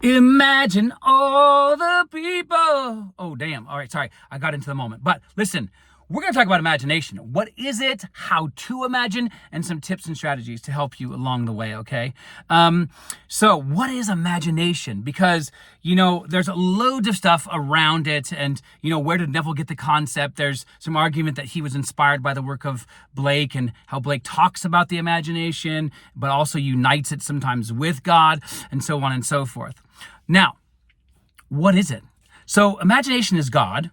Imagine all the people. Oh, damn. All right, sorry. I got into the moment. But listen, we're going to talk about imagination. What is it? How to imagine? And some tips and strategies to help you along the way, okay? So what is imagination? Because, there's loads of stuff around it. And, where did Neville get the concept? There's some argument that he was inspired by the work of Blake and how Blake talks about the imagination, but also unites it sometimes with God and so on and so forth. Now, what is it? So imagination is God.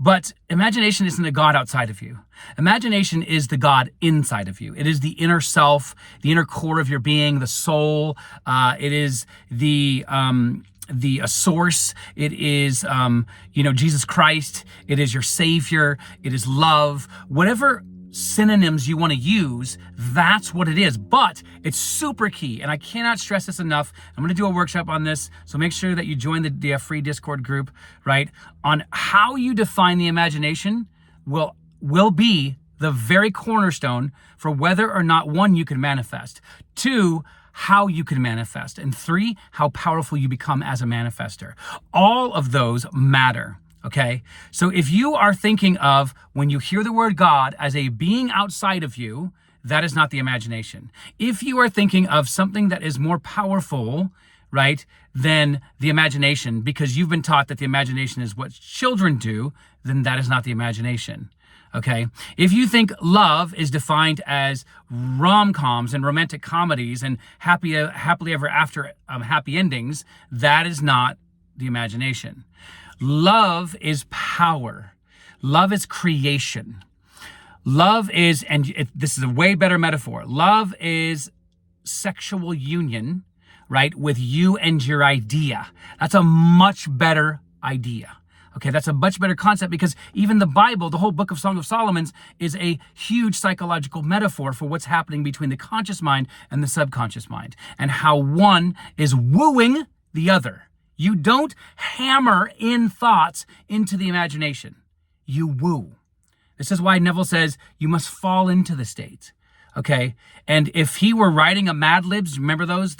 But imagination isn't a God outside of you. Imagination is the God inside of you. It is the inner self, the inner core of your being, the soul. It is the source. It is, Jesus Christ. It is your Savior. It is love. Whatever synonyms you want to use, that's what it is. But it's super key, and I cannot stress this enough. I'm going to do a workshop on this, so make sure that you join the free Discord group, right? On how you define the imagination will be the very cornerstone for whether or not, one, you can manifest, two, how you can manifest, and three, how powerful you become as a manifester. All of those matter. Okay, so if you are thinking of, when you hear the word God, as a being outside of you, that is not the imagination. If you are thinking of something that is more powerful, right, than the imagination, because you've been taught that the imagination is what children do, then that is not the imagination. Okay, if you think love is defined as rom-coms and romantic comedies and happily ever after happy endings, that is not the imagination. Love is power. Love is creation. Love is, this is a way better metaphor. Love is sexual union, right, with you and your idea. That's a much better idea. Okay, that's a much better concept, because even the Bible, the whole book of Song of Solomon, is a huge psychological metaphor for what's happening between the conscious mind and the subconscious mind, and how one is wooing the other. You don't hammer in thoughts into the imagination. You woo. This is why Neville says you must fall into the state. Okay? And if he were writing a Mad Libs, remember those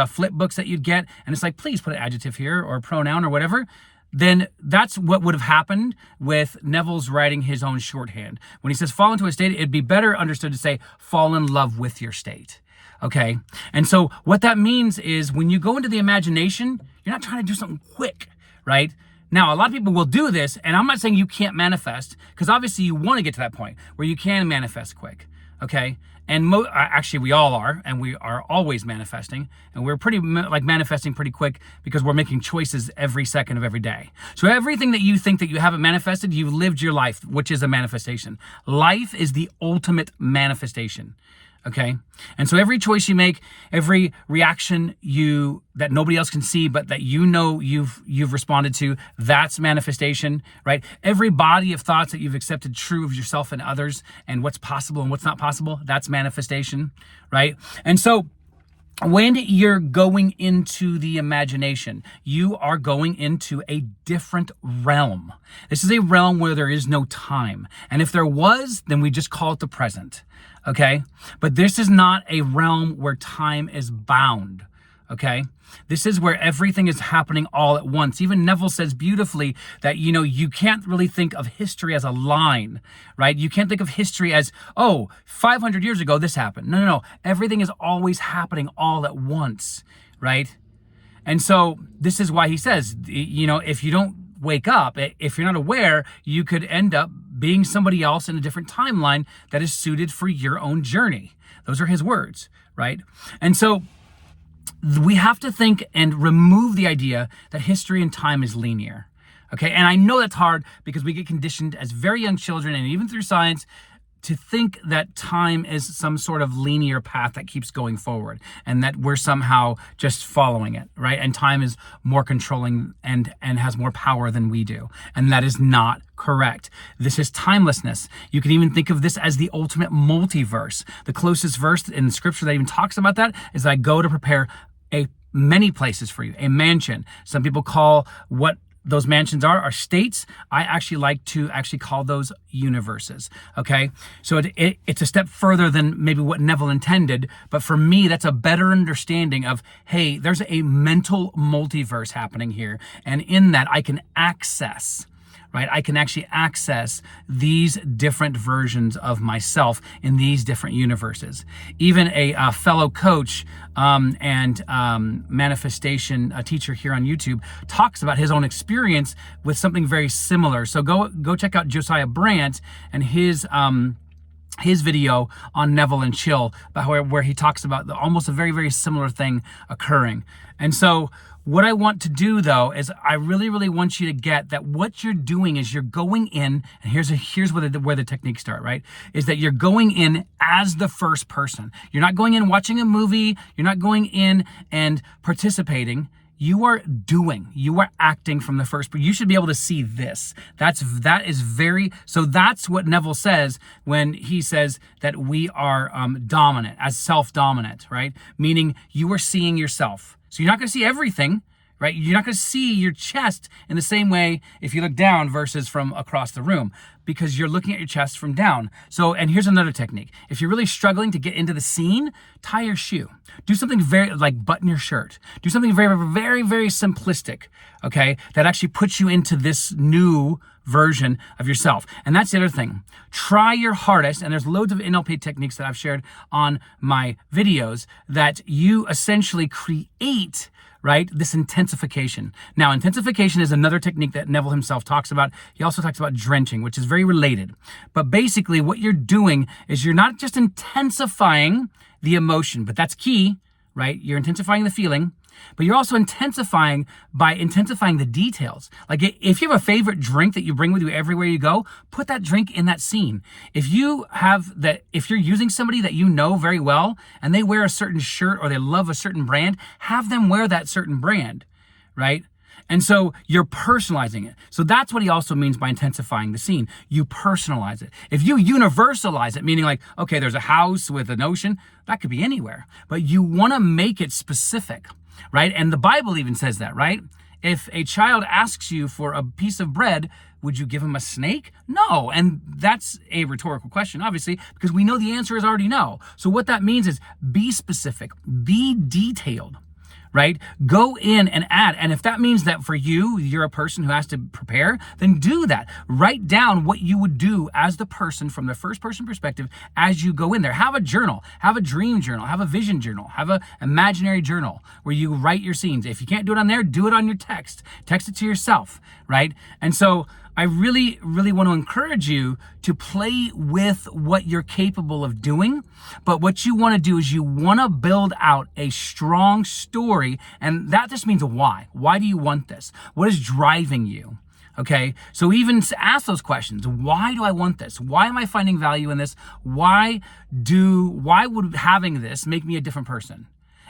flip books that you'd get? And it's like, please put an adjective here or a pronoun or whatever. Then that's what would have happened with Neville's writing his own shorthand. When he says fall into a state, it'd be better understood to say fall in love with your state. Okay? And so what that means is when you go into the imagination, you're not trying to do something quick, right? Now, a lot of people will do this, and I'm not saying you can't manifest, because obviously you want to get to that point where you can manifest quick, okay? And actually, we all are, and we are always manifesting, and we're manifesting pretty quick because we're making choices every second of every day. So everything that you think that you haven't manifested, you've lived your life, which is a manifestation. Life is the ultimate manifestation. Okay? And so every choice you make, every reaction that nobody else can see, but that you've responded to, that's manifestation, right? Every body of thoughts that you've accepted true of yourself and others, and what's possible and what's not possible, that's manifestation, right? And so when you're going into the imagination, you are going into a different realm. This is a realm where there is no time. And if there was, then we just call it the present. Okay? But this is not a realm where time is bound. Okay? This is where everything is happening all at once. Even Neville says beautifully that, you can't really think of history as a line, right? You can't think of history as, 500 years ago, this happened. No. Everything is always happening all at once, right? And so this is why he says, if you don't wake up, if you're not aware, you could end up being somebody else in a different timeline that is suited for your own journey. Those are his words, right? And so we have to think and remove the idea that history and time is linear. Okay, and I know that's hard because we get conditioned as very young children, and even through science, to think that time is some sort of linear path that keeps going forward, and that we're somehow just following it, right? And time is more controlling and has more power than we do. And that is not correct. This is timelessness. You can even think of this as the ultimate multiverse. The closest verse in the scripture that even talks about that is, I go to prepare many places for you, a mansion. Some people call what those mansions are states. I actually like to actually call those universes, okay? So it's a step further than maybe what Neville intended, but for me, that's a better understanding of, hey, there's a mental multiverse happening here, and in that I can access, right? I can actually access these different versions of myself in these different universes. Even a fellow coach and manifestation teacher here on YouTube talks about his own experience with something very similar. So go check out Josiah Brandt and his video on Neville and Chill, where he talks about almost a very, very similar thing occurring. And so what I want to do, though, is I really, really want you to get that what you're doing is you're going in, and here's where the techniques start, right? Is that you're going in as the first person. You're not going in watching a movie. You're not going in and participating. You are doing. You are acting from the first. But you should be able to see this. That's what Neville says when he says that we are dominant, as self-dominant, right? Meaning you are seeing yourself. So you're not going to see everything, right? You're not going to see your chest in the same way if you look down versus from across the room, because you're looking at your chest from down. So, and here's another technique. If you're really struggling to get into the scene, tie your shoe. Do something very, like button your shirt. Do something very, very, very simplistic, okay? That actually puts you into this new version of yourself. And that's the other thing. Try your hardest, and there's loads of NLP techniques that I've shared on my videos that you essentially create, right, this intensification. Now, intensification is another technique that Neville himself talks about. He also talks about drenching, which is very related. But basically what you're doing is you're not just intensifying the emotion, but that's key, right? You're intensifying the feeling, but you're also intensifying by intensifying the details. Like if you have a favorite drink that you bring with you everywhere you go, put that drink in that scene. If you're using somebody that you know very well and they wear a certain shirt or they love a certain brand, have them wear that certain brand, right? And so you're personalizing it. So that's what he also means by intensifying the scene. You personalize it. If you universalize it, meaning like, okay, there's a house with an ocean, that could be anywhere, but you want to make it specific, right? And the Bible even says that, right? If a child asks you for a piece of bread, would you give him a snake? No. And that's a rhetorical question, obviously, because we know the answer is already no. So what that means is be specific, be detailed, right? Go in and add. And if that means that for you're a person who has to prepare, then do that. Write down what you would do as the person from the first person perspective as you go in there. Have a journal, have a dream journal, have a vision journal, have an imaginary journal where you write your scenes. If you can't do it on there, do it on your text. Text it to yourself, right? And so I really, really want to encourage you to play with what you're capable of doing. But what you want to do is you want to build out a strong story. And that just means a why. Why do you want this? What is driving you? Okay, so even ask those questions. Why do I want this? Why am I finding value in this? Why would having this make me a different person?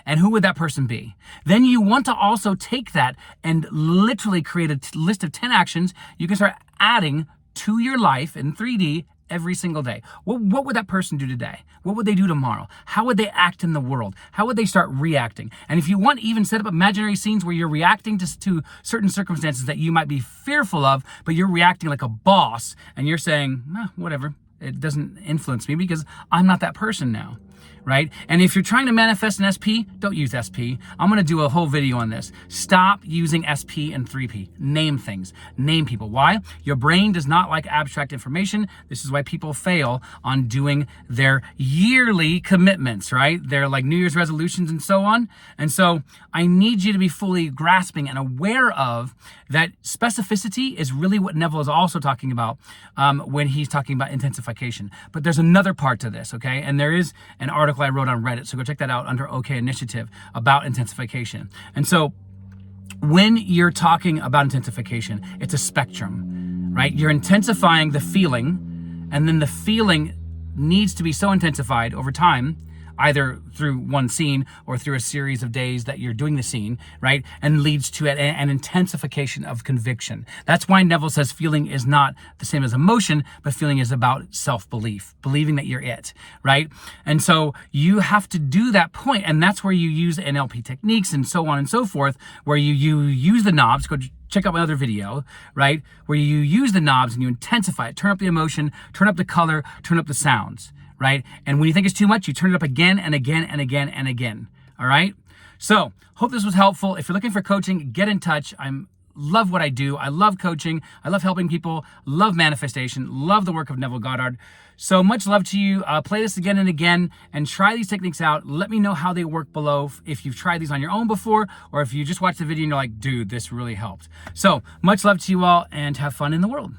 And who would that person be? Then you want to also take that and literally create a list of 10 actions you can start adding to your life in 3D every single day. What would that person do today? What would they do tomorrow? How would they act in the world? How would they start reacting? And if you want, even set up imaginary scenes where you're reacting to certain circumstances that you might be fearful of, but you're reacting like a boss and you're saying, whatever, it doesn't influence me because I'm not that person now. Right? And if you're trying to manifest an SP, don't use SP. I'm going to do a whole video on this. Stop using SP and 3P. Name things. Name people. Why? Your brain does not like abstract information. This is why people fail on doing their yearly commitments, right? Their like New Year's resolutions and so on. And so I need you to be fully grasping and aware of that specificity is really what Neville is also talking about when he's talking about intensification. But there's another part to this, okay? And there is an article I wrote on Reddit, so go check that out under OK Initiative about intensification. And so when you're talking about intensification, it's a spectrum, right? You're intensifying the feeling, and then the feeling needs to be so intensified over time, either through one scene or through a series of days that you're doing the scene, right? And leads to an intensification of conviction. That's why Neville says feeling is not the same as emotion, but feeling is about self-belief, believing that you're it, right? And so you have to do that point, and that's where you use NLP techniques and so on and so forth, where you use the knobs. Go check out my other video, right? Where you use the knobs and you intensify it, turn up the emotion, turn up the color, turn up the sounds, right? And when you think it's too much, you turn it up again and again and again and again, all right? So, hope this was helpful. If you're looking for coaching, get in touch. Love what I do. I love coaching. I love helping people. Love manifestation. Love the work of Neville Goddard. So much love to you. Play this again and again and try these techniques out. Let me know how they work below if you've tried these on your own before or if you just watched the video and you're like, dude, this really helped. So much love to you all and have fun in the world.